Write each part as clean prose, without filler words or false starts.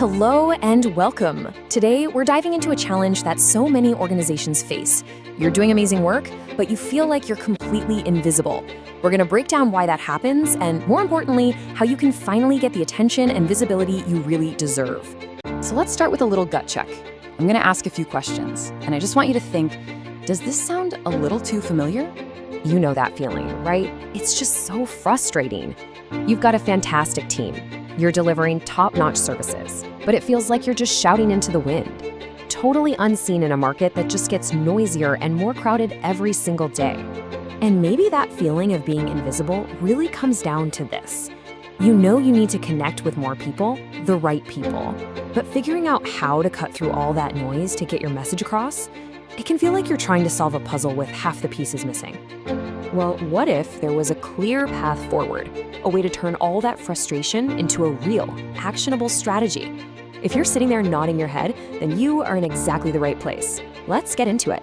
Hello and welcome. Today, we're diving into a challenge that so many organizations face. You're doing amazing work, but you feel like you're completely invisible. We're going to break down why that happens and, more importantly, how you can finally get the attention and visibility you really deserve. So let's start with a little gut check. I'm going to ask a few questions, and I just want you to think, does this sound a little too familiar? You know that feeling, right? It's just so frustrating. You've got a fantastic team. You're delivering top-notch services, but it feels like you're just shouting into the wind. Totally unseen in a market that just gets noisier and more crowded every single day. And maybe that feeling of being invisible really comes down to this. You know you need to connect with more people, the right people, but figuring out how to cut through all that noise to get your message across, it can feel like you're trying to solve a puzzle with half the pieces missing. Well, what if there was a clear path forward, a way to turn all that frustration into a real, actionable strategy? If you're sitting there nodding your head, then you are in exactly the right place. Let's get into it.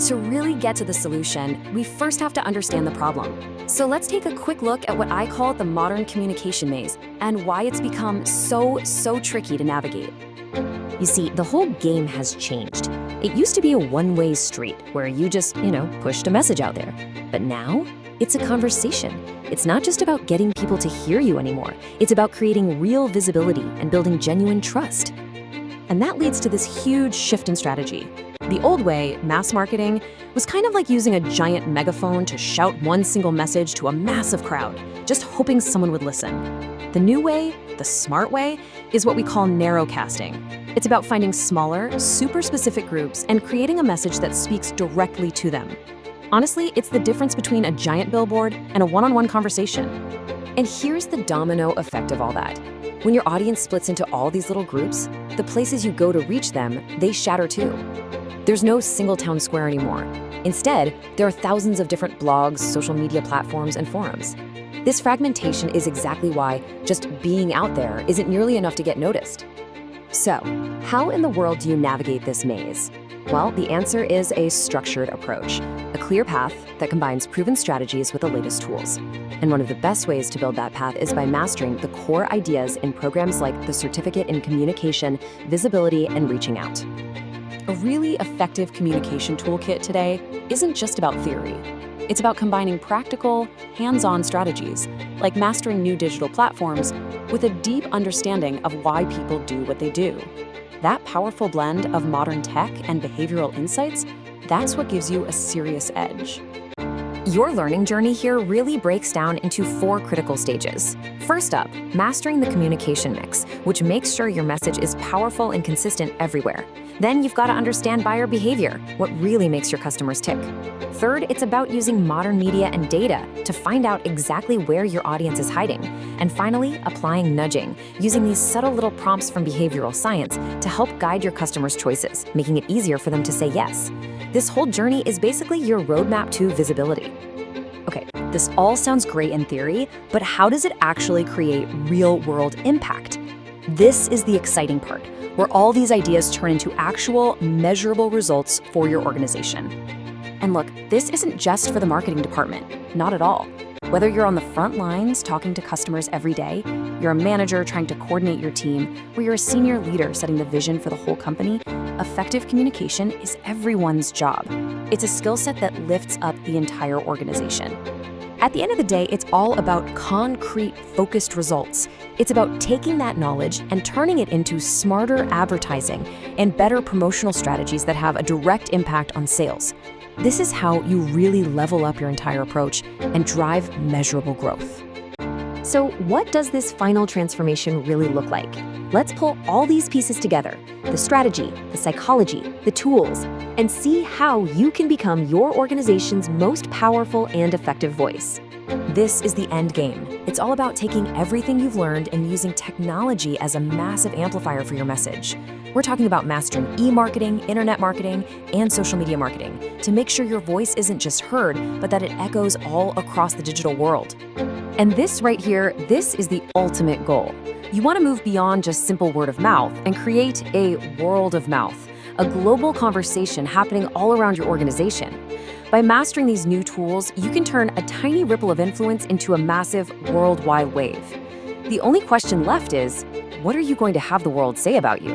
To really get to the solution, we first have to understand the problem. So let's take a quick look at what I call the modern communication maze and why it's become so tricky to navigate. You see, the whole game has changed. It used to be a one-way street where you just, pushed a message out there. But now, it's a conversation. It's not just about getting people to hear you anymore. It's about creating real visibility and building genuine trust. And that leads to this huge shift in strategy. The old way, mass marketing, was kind of like using a giant megaphone to shout one single message to a massive crowd, just hoping someone would listen. The new way, the smart way, is what we call narrowcasting. It's about finding smaller, super specific groups and creating a message that speaks directly to them. Honestly, it's the difference between a giant billboard and a one-on-one conversation. And here's the domino effect of all that. When your audience splits into all these little groups, the places you go to reach them, they shatter too. There's no single town square anymore. Instead, there are thousands of different blogs, social media platforms, and forums. This fragmentation is exactly why just being out there isn't nearly enough to get noticed. So, how in the world do you navigate this maze? Well, the answer is a structured approach, a clear path that combines proven strategies with the latest tools. And one of the best ways to build that path is by mastering the core ideas in programs like the Certificate in Communication, Visibility, and Reaching Out. A really effective communication toolkit today isn't just about theory. It's about combining practical, hands-on strategies, like mastering new digital platforms, with a deep understanding of why people do what they do. That powerful blend of modern tech and behavioral insights, that's what gives you a serious edge. Your learning journey here really breaks down into 4 critical stages. First up, mastering the communication mix, which makes sure your message is powerful and consistent everywhere. Then you've got to understand buyer behavior, what really makes your customers tick. Third, it's about using modern media and data to find out exactly where your audience is hiding. And finally, applying nudging, using these subtle little prompts from behavioral science to help guide your customers' choices, making it easier for them to say yes. This whole journey is basically your roadmap to visibility. Okay, this all sounds great in theory, but how does it actually create real-world impact? This is the exciting part, where all these ideas turn into actual, measurable results for your organization. And look, this isn't just for the marketing department, not at all. Whether you're on the front lines talking to customers every day, you're a manager trying to coordinate your team, or you're a senior leader setting the vision for the whole company, effective communication is everyone's job. It's a skill set that lifts up the entire organization. At the end of the day, it's all about concrete, focused results. It's about taking that knowledge and turning it into smarter advertising and better promotional strategies that have a direct impact on sales. This is how you really level up your entire approach and drive measurable growth. So what does this final transformation really look like? Let's pull all these pieces together, the strategy, the psychology, the tools, and see how you can become your organization's most powerful and effective voice. This is the end game. It's all about taking everything you've learned and using technology as a massive amplifier for your message. We're talking about mastering e-marketing, internet marketing, and social media marketing to make sure your voice isn't just heard, but that it echoes all across the digital world. And this right here, this is the ultimate goal. You want to move beyond just simple word of mouth and create a world of mouth, a global conversation happening all around your organization. By mastering these new tools, you can turn a tiny ripple of influence into a massive worldwide wave. The only question left is, what are you going to have the world say about you?